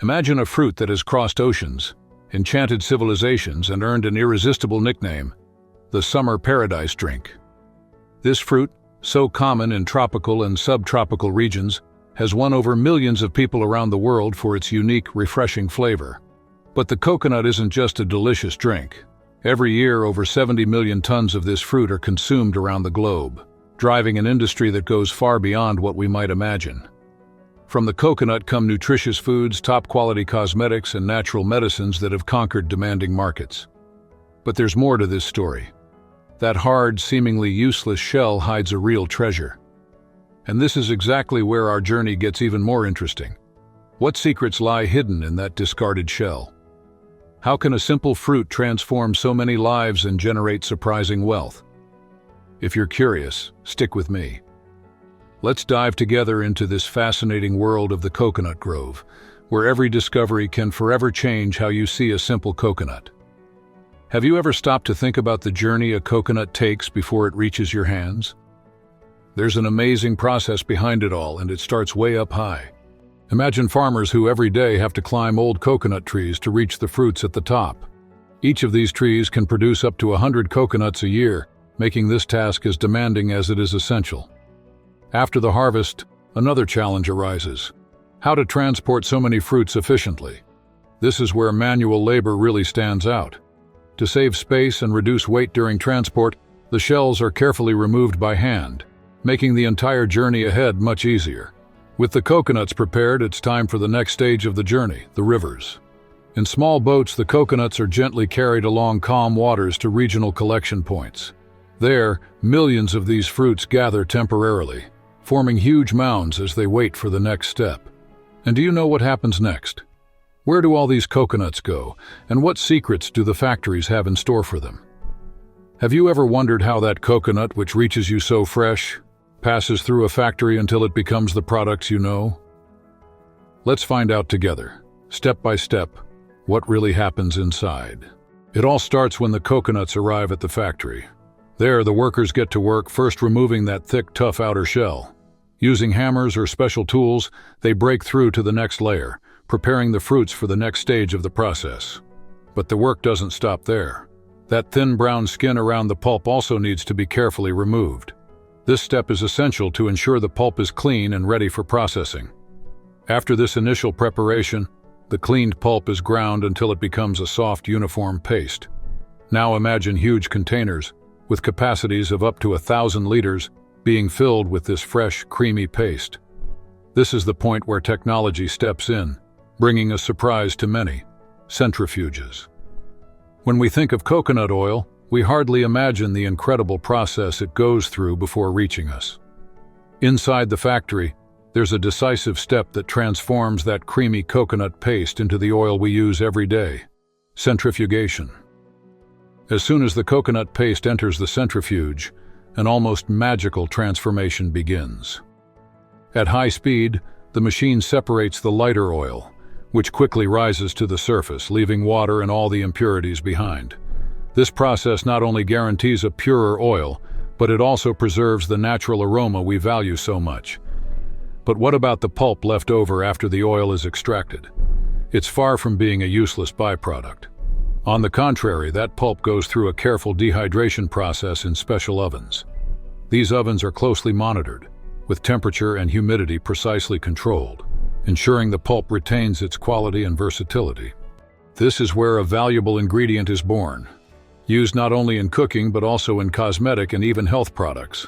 Imagine a fruit that has crossed oceans, enchanted civilizations, and earned an irresistible nickname, the summer paradise drink. This fruit, so common in tropical and subtropical regions, has won over millions of people around the world for its unique, refreshing flavor. But the coconut isn't just a delicious drink. Every year, over 70 million tons of this fruit are consumed around the globe, driving an industry that goes far beyond what we might imagine. From the coconut come nutritious foods, top-quality cosmetics, and natural medicines that have conquered demanding markets. But there's more to this story. That hard, seemingly useless shell hides a real treasure. And this is exactly where our journey gets even more interesting. What secrets lie hidden in that discarded shell? How can a simple fruit transform so many lives and generate surprising wealth? If you're curious, stick with me. Let's dive together into this fascinating world of the coconut grove, where every discovery can forever change how you see a simple coconut. Have you ever stopped to think about the journey a coconut takes before it reaches your hands? There's an amazing process behind it all, and it starts way up high. Imagine farmers who every day have to climb old coconut trees to reach the fruits at the top. Each of these trees can produce up to 100 coconuts a year, making this task as demanding as it is essential. After the harvest, another challenge arises: how to transport so many fruits efficiently. This is where manual labor really stands out. To save space and reduce weight during transport, the shells are carefully removed by hand, making the entire journey ahead much easier. With the coconuts prepared, it's time for the next stage of the journey, the rivers. In small boats, the coconuts are gently carried along calm waters to regional collection points. There, millions of these fruits gather temporarily, forming huge mounds as they wait for the next step. And do you know what happens next? Where do all these coconuts go, and what secrets do the factories have in store for them? Have you ever wondered how that coconut, which reaches you so fresh, passes through a factory until it becomes the products you know? Let's find out together, step by step, what really happens inside. It all starts when the coconuts arrive at the factory. There, the workers get to work, first removing that thick, tough outer shell. Using hammers or special tools, they break through to the next layer, preparing the fruits for the next stage of the process. But the work doesn't stop there. That thin brown skin around the pulp also needs to be carefully removed. This step is essential to ensure the pulp is clean and ready for processing. After this initial preparation, the cleaned pulp is ground until it becomes a soft, uniform paste. Now imagine huge containers, with capacities of up to 1,000 liters, being filled with this fresh, creamy paste. This is the point where technology steps in, bringing a surprise to many: centrifuges. When we think of coconut oil, we hardly imagine the incredible process it goes through before reaching us. Inside the factory, there's a decisive step that transforms that creamy coconut paste into the oil we use every day: centrifugation. As soon as the coconut paste enters the centrifuge, an almost magical transformation begins. At high speed, the machine separates the lighter oil, which quickly rises to the surface, leaving water and all the impurities behind. This process not only guarantees a purer oil, but it also preserves the natural aroma we value so much. But what about the pulp left over after the oil is extracted? It's far from being a useless byproduct. On the contrary, that pulp goes through a careful dehydration process in special ovens. These ovens are closely monitored, with temperature and humidity precisely controlled, ensuring the pulp retains its quality and versatility. This is where a valuable ingredient is born, used not only in cooking but also in cosmetic and even health products.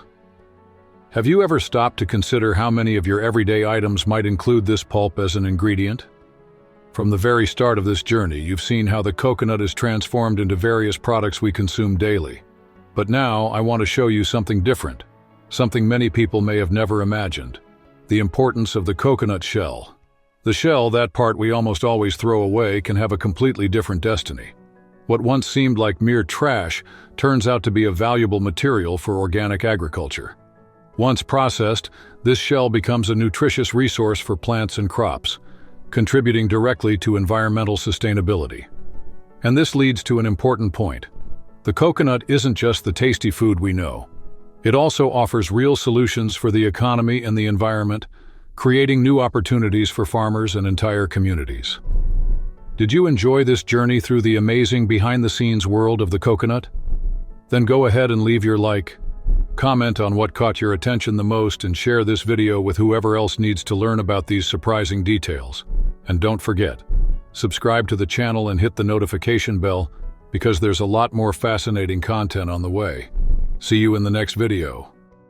Have you ever stopped to consider how many of your everyday items might include this pulp as an ingredient? From the very start of this journey, you've seen how the coconut is transformed into various products we consume daily. But now, I want to show you something different, something many people may have never imagined: the importance of the coconut shell. The shell, that part we almost always throw away, can have a completely different destiny. What once seemed like mere trash turns out to be a valuable material for organic agriculture. Once processed, this shell becomes a nutritious resource for plants and crops, contributing directly to environmental sustainability. And this leads to an important point. The coconut isn't just the tasty food we know. It also offers real solutions for the economy and the environment, creating new opportunities for farmers and entire communities. Did you enjoy this journey through the amazing behind-the-scenes world of the coconut? Then go ahead and leave your like, comment on what caught your attention the most, and share this video with whoever else needs to learn about these surprising details. And don't forget, subscribe to the channel and hit the notification bell because there's a lot more fascinating content on the way. See you in the next video.